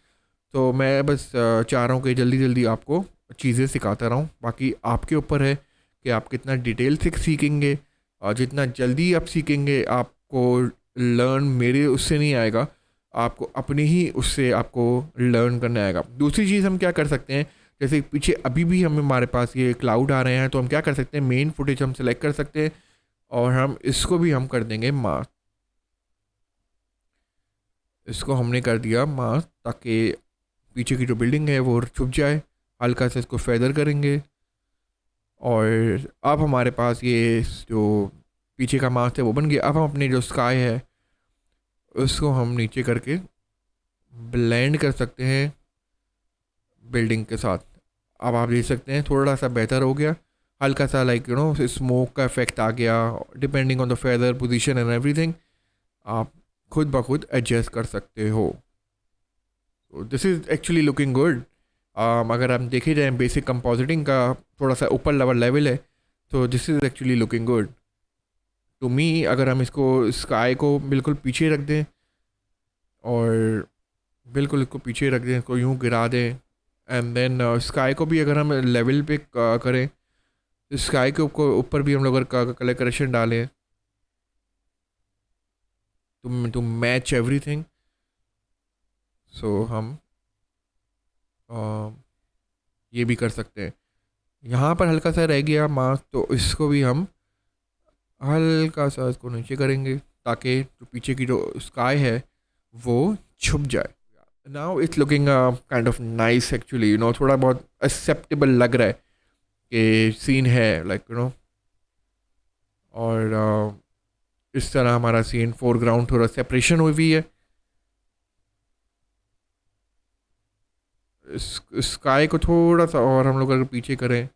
S1: तो मैं बस चाह रहा हूँ कि जल्दी जल्दी आपको चीज़ें सिखाता रहूँ। बाकी आपके ऊपर है कि आप कितना डिटेल से सीखेंगे, और जितना जल्दी आप सीखेंगे आपको लर्न मेरे उससे नहीं आएगा, आपको अपने ही उससे आपको लर्न करने आएगा। दूसरी चीज़ हम क्या कर सकते हैं, जैसे पीछे अभी भी हमारे पास ये क्लाउड आ रहे हैं, तो हम क्या कर सकते हैं, मेन फुटेज हम सेलेक्ट कर सकते हैं, और हम इसको भी हम कर देंगे मास्क। इसको हमने कर दिया मास्क ताकि पीछे की जो बिल्डिंग है वो छुप जाए। हल्का से इसको फेदर करेंगे, और अब हमारे पास ये जो पीछे का मास्क है वो बन गया। अब हम अपने जो स्काई है उसको हम नीचे करके ब्लेंड कर सकते हैं बिल्डिंग के साथ। अब आप देख सकते हैं थोड़ा सा बेहतर हो गया, हल्का सा लाइक स्मोक का इफेक्ट आ गया, depending on the feather position and everything आप खुद ब खुद एडजस्ट कर सकते हो। This is actually looking good. अगर हम देखे जाए बेसिक कंपोजिटिंग का थोड़ा सा ऊपर लेवल है, तो this is actually looking good to me. अगर हम इसको स्काई को बिल्कुल पीछे रख दें, और बिल्कुल इसको पीछे रख दें, इसको यूँ गिरा दें, एंड देन स्काई को भी अगर हम लेवल पे करें, स्काई के ऊपर भी हम लोग अगर कलर करेक्शन डालें टू मैच एवरीथिंग, सो हम ये भी कर सकते हैं। यहाँ पर हल्का सा रह गया मास्क, तो इसको भी हम हल्का सा इसको नीचे करेंगे ताकि जो पीछे की जो स्काई है वो छुप जाए। Now it's looking kind of nice actually, थोड़ा बहुत एक्सेप्टेबल लग रहा है कि सीन है लाइक और इस तरह हमारा सीन फोरग्राउंड थोड़ा सेपरेशन हुई है। स्काई को थोड़ा सा और हम लोग अगर पीछे करें,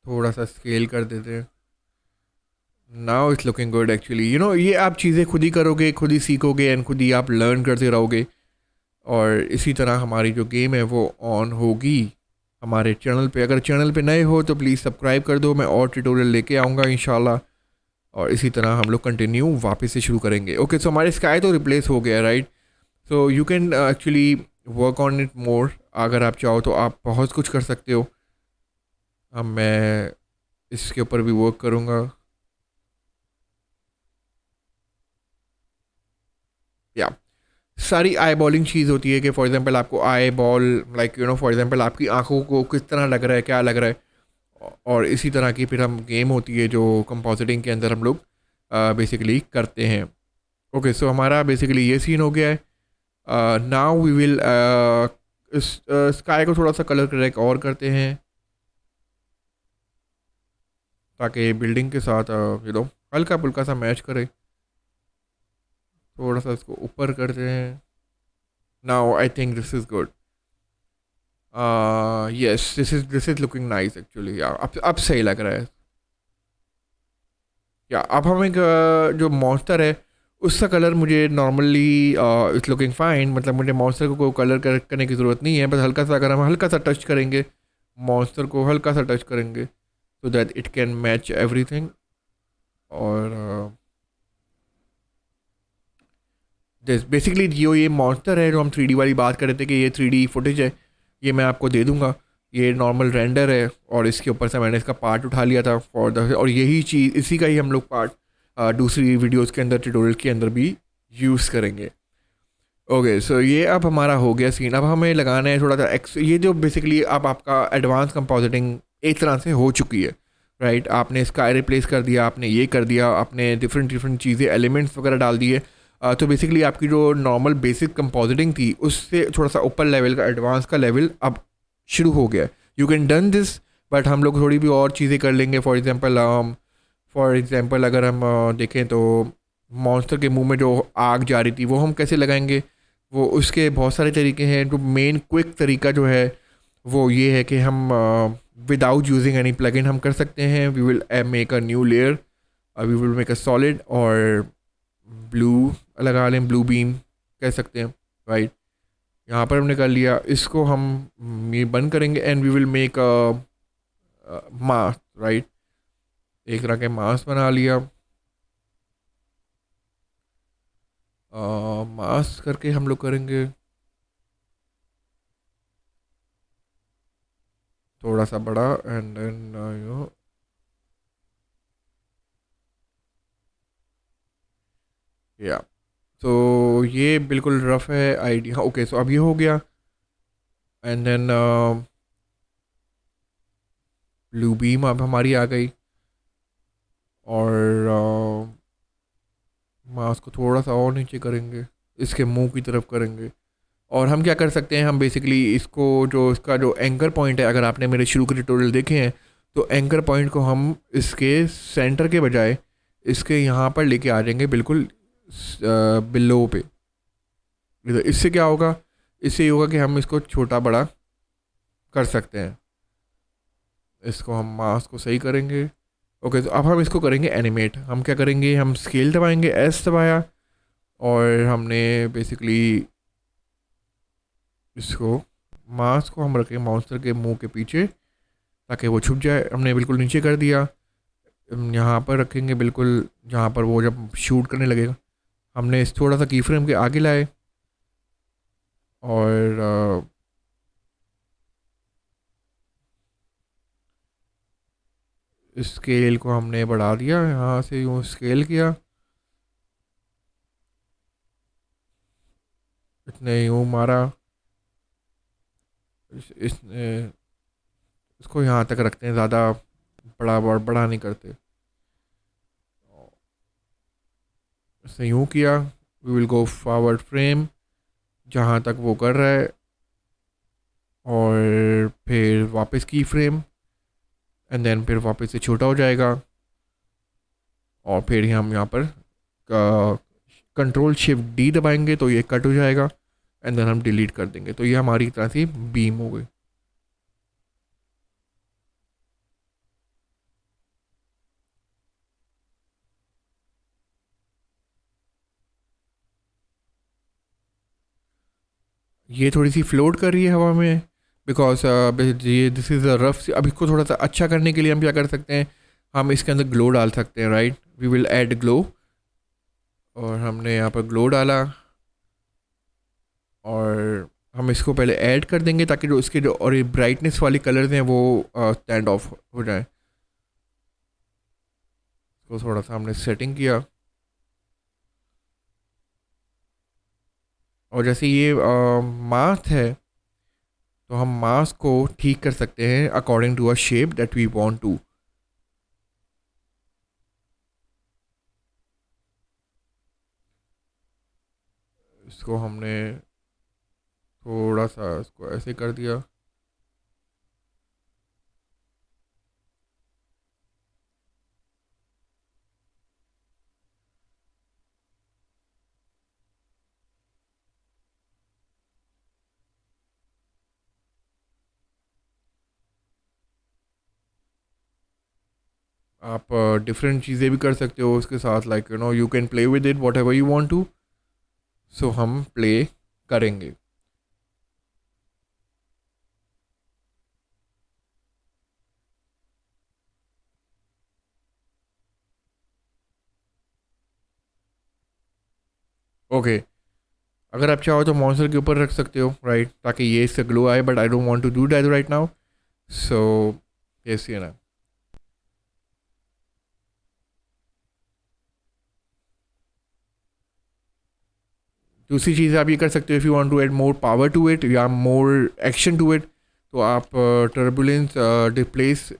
S1: थोड़ा सा स्केल कर देते हैं, now it's looking good actually. ये आप चीज़ें खुद ही करोगे, खुद ही सीखोगे, एंड खुद ही आप लर्न करते रहोगे, और इसी तरह हमारी जो गेम है वो ऑन होगी हमारे चैनल पे। अगर चैनल पे नए हो तो प्लीज़ सब्सक्राइब कर दो, मैं और ट्यूटोरियल लेके आऊँगा इंशाल्लाह, और इसी तरह हम लोग कंटिन्यू वापस से शुरू करेंगे। ओके, सो हमारे स्काई तो रिप्लेस हो गया, right. So you can actually work on it more, अगर आप चाहो तो आप बहुत कुछ कर सकते हो। अब मैं इसके ऊपर भी वर्क करूँगा। या सारी आई बॉलिंग चीज़ होती है कि फॉर एग्जांपल आपको eye ball like for example आपकी आंखों को किस तरह लग रहा है, क्या लग रहा है, और इसी तरह की फिर हम गेम होती है जो कंपोजिटिंग के अंदर हम लोग बेसिकली करते हैं। ओके, सो हमारा बेसिकली ये सीन हो गया है। नाउ वी विल इस स्काई को थोड़ा सा कलर करेक्ट और करते हैं ताकि बिल्डिंग के साथ हल्का फुल्का सा मैच करे। थोड़ा सा इसको ऊपर करते हैं। Now I think this is good. Yes, this is looking nice actually. या अब सही लग रहा है। या अब हम एक जो मॉन्स्टर है उसका कलर मुझे नॉर्मली इट्स लुकिंग फाइन, मतलब मुझे मॉन्स्टर को कोई कलर करने की ज़रूरत नहीं है। बस हल्का सा, अगर हम हल्का सा टच करेंगे, मॉन्स्टर को हल्का सा टच करेंगे so that it can match everything. और बेसिकली जो ये मॉन्स्टर है, जो हम 3D वाली बात कर रहे थे कि ये 3D फुटेज है, ये मैं आपको दे दूंगा। ये नॉर्मल रेंडर है और इसके ऊपर से मैंने इसका पार्ट उठा लिया था फॉर द, और यही चीज़, इसी का ही हम लोग पार्ट दूसरी वीडियोस के अंदर, ट्यूटोरियल के अंदर भी यूज़ करेंगे। ओके, सो ये अब हमारा हो गया सीन। अब हमें लगाना है थोड़ा सा ये जो बेसिकली अब आपका एडवांस कंपोजिटिंग एक तरह से हो चुकी है, राइट। आपने स्काई रिप्लेस कर दिया, आपने ये कर दिया, आपने डिफरेंट डिफरेंट चीज़ें, एलिमेंट्स वगैरह डाल दिए। तो बेसिकली आपकी जो नॉर्मल बेसिक कंपोजिटिंग थी उससे थोड़ा सा ऊपर लेवल का, एडवांस का लेवल अब शुरू हो गया है। You can done this, but हम लोग थोड़ी भी और चीज़ें कर लेंगे। फॉर एग्ज़ाम्पल अगर हम देखें तो मॉन्स्टर के मुंह में जो आग जा रही थी वो हम कैसे लगाएंगे, वो उसके बहुत सारे तरीके हैं। जो मेन क्विक तरीका जो है वो ये है कि हम विदाउट यूजिंग एनी प्लगइन हम कर सकते हैं। We will make a new layer, we will make a solid और ब्लू लगा लें, ब्लू बीम कह सकते हैं, राइट। यहाँ पर हमने कर लिया, इसको हम ये बंद करेंगे and we will make a mask, right. एक तरह के मास्क बना लिया। मास्क करके हम लोग करेंगे थोड़ा सा बड़ा, एंड देन यू या, तो ये बिल्कुल रफ है आइडिया। ओके, सो अब ये हो गया एंड देन ब्लू बीम अब हमारी आ गई और माउस को थोड़ा सा और नीचे करेंगे, इसके मुंह की तरफ करेंगे। और हम क्या कर सकते हैं, हम बेसिकली इसको, जो इसका जो एंकर पॉइंट है, अगर आपने मेरे शुरू के ट्यूटोरियल देखे हैं तो एंकर पॉइंट को हम इसके सेंटर के बजाय इसके यहाँ पर लेके आ जाएंगे, बिल्कुल बिलो पे। इससे क्या होगा, इससे ये होगा कि हम इसको छोटा बड़ा कर सकते हैं। इसको हम माउस को सही करेंगे। ओके, तो अब हम इसको करेंगे एनिमेट। हम क्या करेंगे, हम स्केल दबाएंगे, एस दबाया, और हमने बेसिकली इसको, माउस को हम रखें मॉन्स्टर के मुंह के पीछे ताकि वो छुप जाए। हमने बिल्कुल नीचे कर दिया। हम यहाँ पर रखेंगे बिल्कुल जहाँ पर वो जब शूट करने लगेगा। हमने इस थोड़ा सा की फ्रेम के आगे लाए और स्केल को हमने बढ़ा दिया, यहाँ से यूँ स्केल किया, इतने यूँ मारा, इसको यहाँ तक रखते हैं, ज़्यादा बड़ा नहीं करते। इसने यूँ किया, we will go forward frame जहाँ तक वो कर रहा है, और फिर वापस की फ्रेम, एंड देन फिर वापस से छोटा हो जाएगा। और फिर हम यहाँ पर कंट्रोल शिफ्ट डी दबाएंगे तो ये कट हो जाएगा, एंड देन हम डिलीट कर देंगे, तो ये हमारी तरह से बीम हो गई। ये थोड़ी सी फ्लोट कर रही है हवा में बिकॉज ये दिस इज़ अ रफ। अब इसको थोड़ा सा अच्छा करने के लिए हम क्या कर सकते हैं, हम इसके अंदर ग्लो डाल सकते हैं, right. We will add glow, और हमने यहाँ पर ग्लो डाला, और हम इसको पहले ऐड कर देंगे ताकि जो इसके जो और ब्राइटनेस वाली कलर्स हैं वो स्टैंड ऑफ हो जाए। तो थोड़ा सा हमने सेटिंग किया, और जैसे ये मास्क है तो हम मास्क को ठीक कर सकते हैं according to a shape that we want to. इसको हमने थोड़ा सा इसको ऐसे कर दिया, आप डिफरेंट चीज़ें भी कर सकते हो उसके साथ, like you can play with it whatever you want to. So हम प्ले करेंगे। ओके, अगर आप चाहो तो मॉन्स्टर के ऊपर रख सकते हो, राइट, ताकि ये इससे ग्लो आए, but I don't want to do that right now. So yes, ये ना। दूसरी चीज़ आप ये कर सकते हो, if you want to add more power to it या मोर एक्शन टू इट, तो आप टर्बुलेंस डिस्प्लेस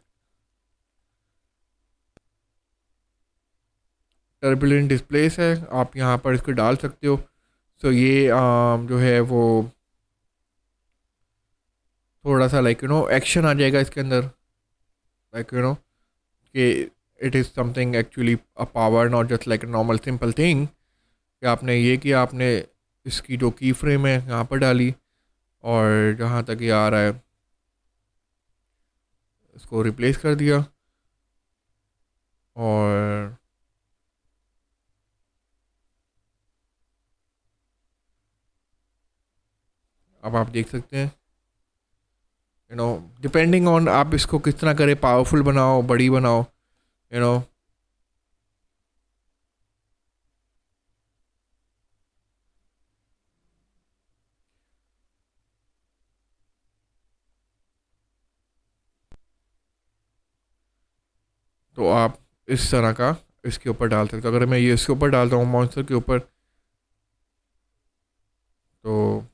S1: टर्बुलेंट डिस्प्लेस है, आप यहाँ पर इसको डाल सकते हो। सो ये जो है वो थोड़ा सा लाइक एक्शन आ जाएगा इसके अंदर, लाइक कि it is something actually a power, not just like a normal simple thing. कि आपने ये किया, आपने इसकी जो की फ्रेम है यहाँ पर डाली, और जहाँ तक ये आ रहा है इसको रिप्लेस कर दिया। और अब आप देख सकते हैं, डिपेंडिंग ऑन आप इसको किस तरह करें, पावरफुल बनाओ, बड़ी बनाओ, यू नो तो आप इस तरह का इसके ऊपर डाल सकते हो। अगर मैं ये इसके ऊपर डालता हूँ मॉन्स्टर के ऊपर, तो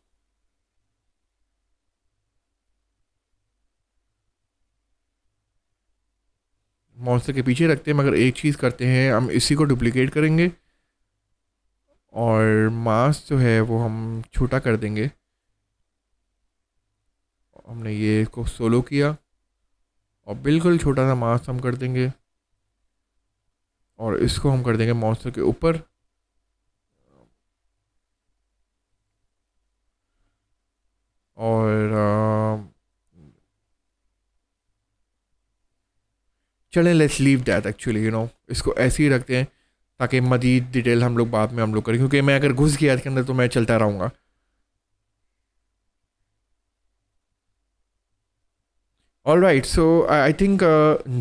S1: मॉन्स्टर के पीछे रखते हैं, मगर एक चीज़ करते हैं, हम इसी को डुप्लीकेट करेंगे और मास जो है वो हम छोटा कर देंगे। हमने ये इसको सोलो किया और बिल्कुल छोटा सा मास हम कर देंगे, और इसको हम कर देंगे मॉन्स्टर के ऊपर। और चलें, लेट्स लीव दैट एक्चुअली, इसको ऐसे ही रखते हैं, ताकि मज़ीद डिटेल हम लोग बाद में हम लोग करें, क्योंकि मैं अगर घुस गया इसके अंदर तो मैं चलता रहूँगा। All right, so I think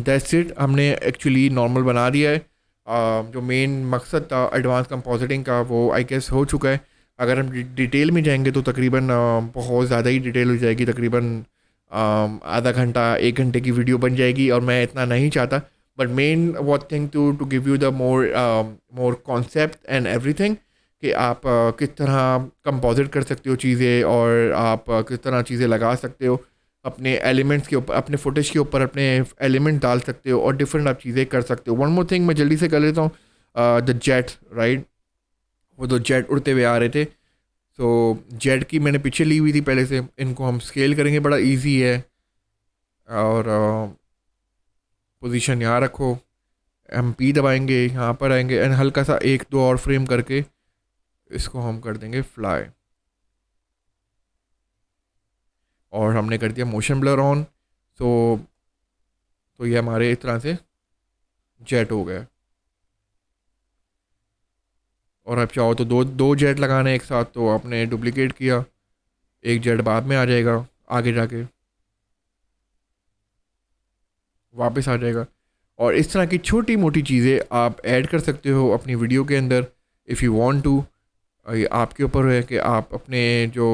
S1: that's it. हमने एक्चुअली नॉर्मल बना दिया है। जो मेन मकसद था एडवांस कंपोजिटिंग का वो आई गेस हो चुका है। अगर हम डिटेल में जाएंगे तो तकरीबन बहुत ज़्यादा ही डिटेल हो जाएगी, तकरीबन आधा घंटा 1 घंटे की वीडियो बन जाएगी, और मैं इतना नहीं चाहता। But main what thing to give you the more concept and everything, कि आप किस तरह कंपोजिट कर सकते हो चीज़ें, और आप किस तरह चीज़ें लगा सकते हो अपने एलिमेंट्स के ऊपर, अपने फुटेज के ऊपर अपने एलिमेंट डाल सकते हो, और डिफरेंट आप चीज़ें कर सकते हो। वन मोर थिंग मैं जल्दी से कर लेता हूँ, द जेट, राइट, वो दो जेट उड़ते हुए आ रहे थे। तो जेट की मैंने पीछे ली हुई थी पहले से, इनको हम स्केल करेंगे, बड़ा इजी है। और पोजीशन यहाँ रखो, हम पी दबाएंगे, यहाँ पर आएंगे, एंड हल्का सा 1-2 और फ्रेम करके इसको हम कर देंगे फ्लाई, और हमने कर दिया मोशन ब्लर ऑन। तो ये हमारे इस तरह से जेट हो गया। और आप चाहो तो दो दो जेट लगाने एक साथ, तो आपने डुप्लीकेट किया, एक जेट बाद में आ जाएगा, आगे जाके वापस आ जाएगा। और इस तरह की छोटी मोटी चीज़ें आप ऐड कर सकते हो अपनी वीडियो के अंदर, इफ़ यू वांट टू। ये आपके ऊपर है कि आप अपने जो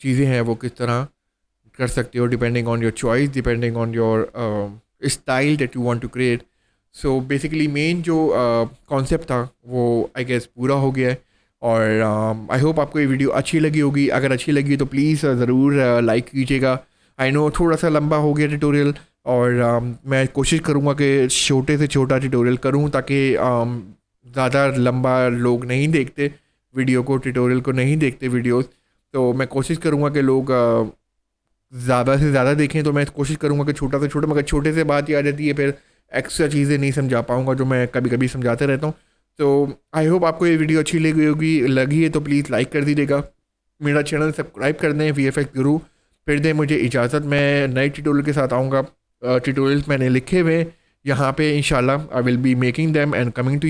S1: चीज़ें हैं वो किस तरह कर सकते हो, depending on your choice, depending on your style that you want to create. So basically main जो कॉन्सेप्ट था वो आई गेस पूरा हो गया है। और आई होप आपको ये वीडियो अच्छी लगी होगी। अगर अच्छी लगी तो प्लीज़ ज़रूर लाइक कीजिएगा। आई नो थोड़ा सा लंबा हो गया ट्यूटोरियल, और मैं कोशिश करूँगा कि छोटे से छोटा ट्यूटोरियल करूँ, ताकि ज़्यादा लंबा लोग नहीं देखते वीडियो को, ट्यूटोरियल को नहीं देखते वीडियोस। तो मैं कोशिश करूँगा कि लोग ज़्यादा से ज़्यादा देखें। तो मैं कोशिश करूँगा कि छोटा से छोटा, मगर छोटे से बात ही आ जाती है, फिर एक्स्ट्रा चीज़ें नहीं समझा पाऊँगा जो मैं कभी कभी समझाते रहता हूँ। तो आई होप आपको ये वीडियो अच्छी लगी है तो प्लीज़ लाइक कर दीजिएगा, मेरा चैनल सब्सक्राइब कर दें VFX गुरु। फिर दें मुझे इजाज़त, मैं नए ट्यूटोरियल के साथ आऊँगा। ट्यूटोरियल्स मैंने लिखे हुए हैं यहाँ पे इंशाल्लाह I will be making them and coming to